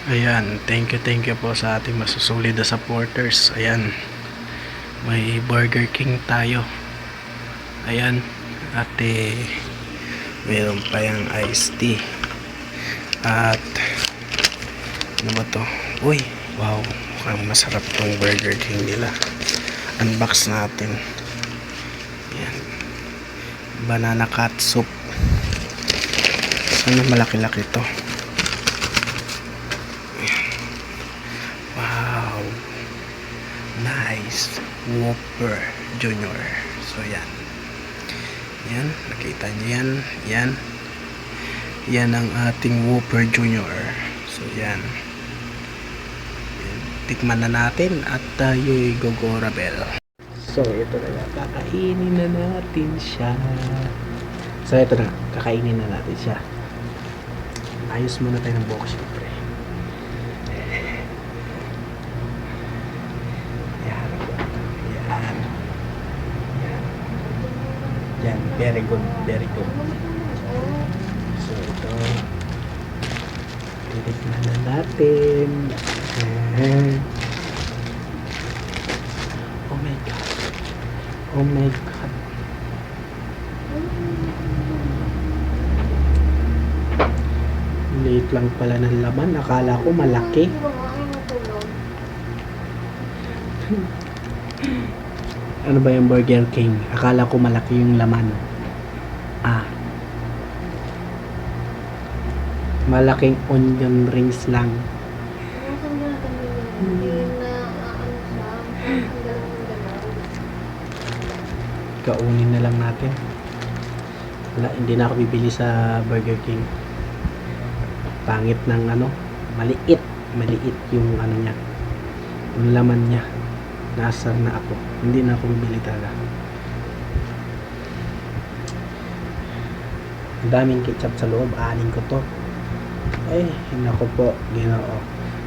Ayan, thank you po sa ating masusulid na supporters. Ayan, may Burger King tayo. Ayan, ate, mayroon pa yung iced tea. At ano ba to? Uy, wow, mukhang masarap tong Burger King nila. Unbox natin. Ayan, banana catsup. Sana malaki-laki to. Wow, nice. Whopper Junior. So yan, yan, nakita nyo yan. Yan ang ating Whopper Junior. So yan, tikman na natin at tayo'y gogorabel. So ito na nga, kakainin na natin siya. So ito na, kakainin na natin siya. Ayos muna tayo ng buhok syempre. Yan. Yan. Yan. Very good. Very good. So ito, titikman na natin. Oh my god. Oh my god. Liit lang pala ng laman. Akala ko malaki. Ano ba yung Burger King? Akala ko malaki yung laman. Malaking onion rings lang. Kaunin na lang natin. Wala, hindi na ako bibili sa Burger King. Pangit ng ano, maliit yung ano niya, yung laman niya. Naasar na ako, hindi na ako bibili talaga. Ang daming ketchup sa loob, anin ko to. Ay, nako po, Ginoo.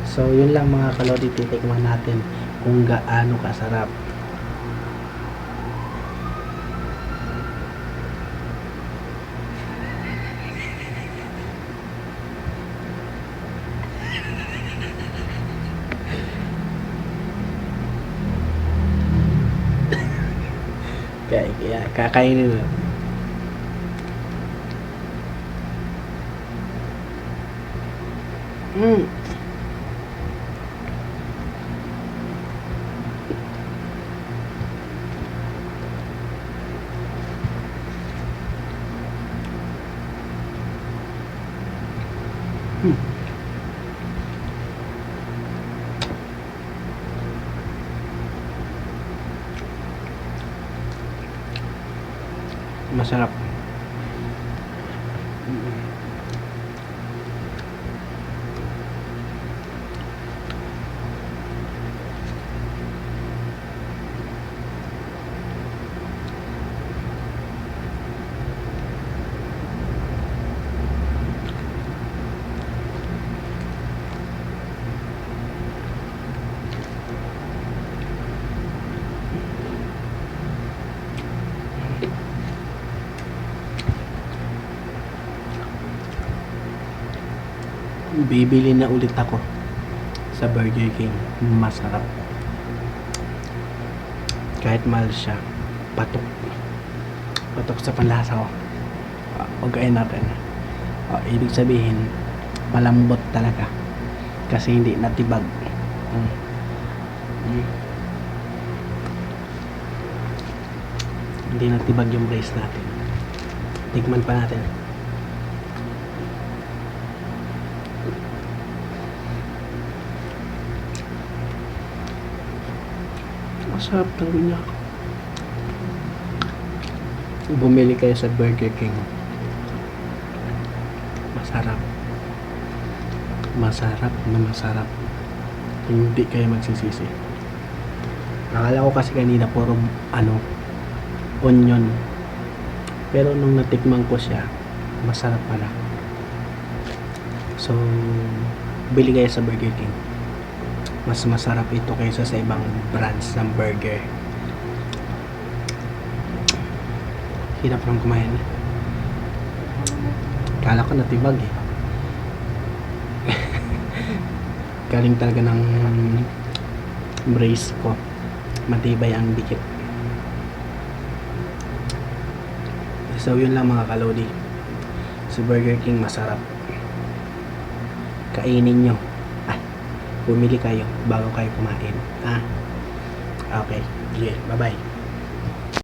So yun lang mga kalodi, titikman natin kung gaano kasarap. Kaya kakainin na. Masarap. Bibili na ulit ako sa Burger King. Masarap. Kahit mahal siya, patok sa panlasa ko. Ugayin natin. Ibig sabihin, malambot talaga kasi hindi natibag. Hindi natibag yung brace natin. Tikman pa natin. Masarap talaga niya. Bumili kayo sa Burger King. Masarap. Hindi kayo magsisisi. Akala ko kasi kanina puro onion. Pero nung natikman ko siya, masarap pala. So, bili kayo sa Burger King. Mas masarap ito kaysa sa ibang brands ng burger. Hirap lang kumain. Kala ko natibag eh. galing talaga ng brace ko, matibay ang dikit. So yun lang mga kalodi, si Burger King masarap, kainin nyo, bumili kayo bago kayo kumain. Okay, sige, bye bye.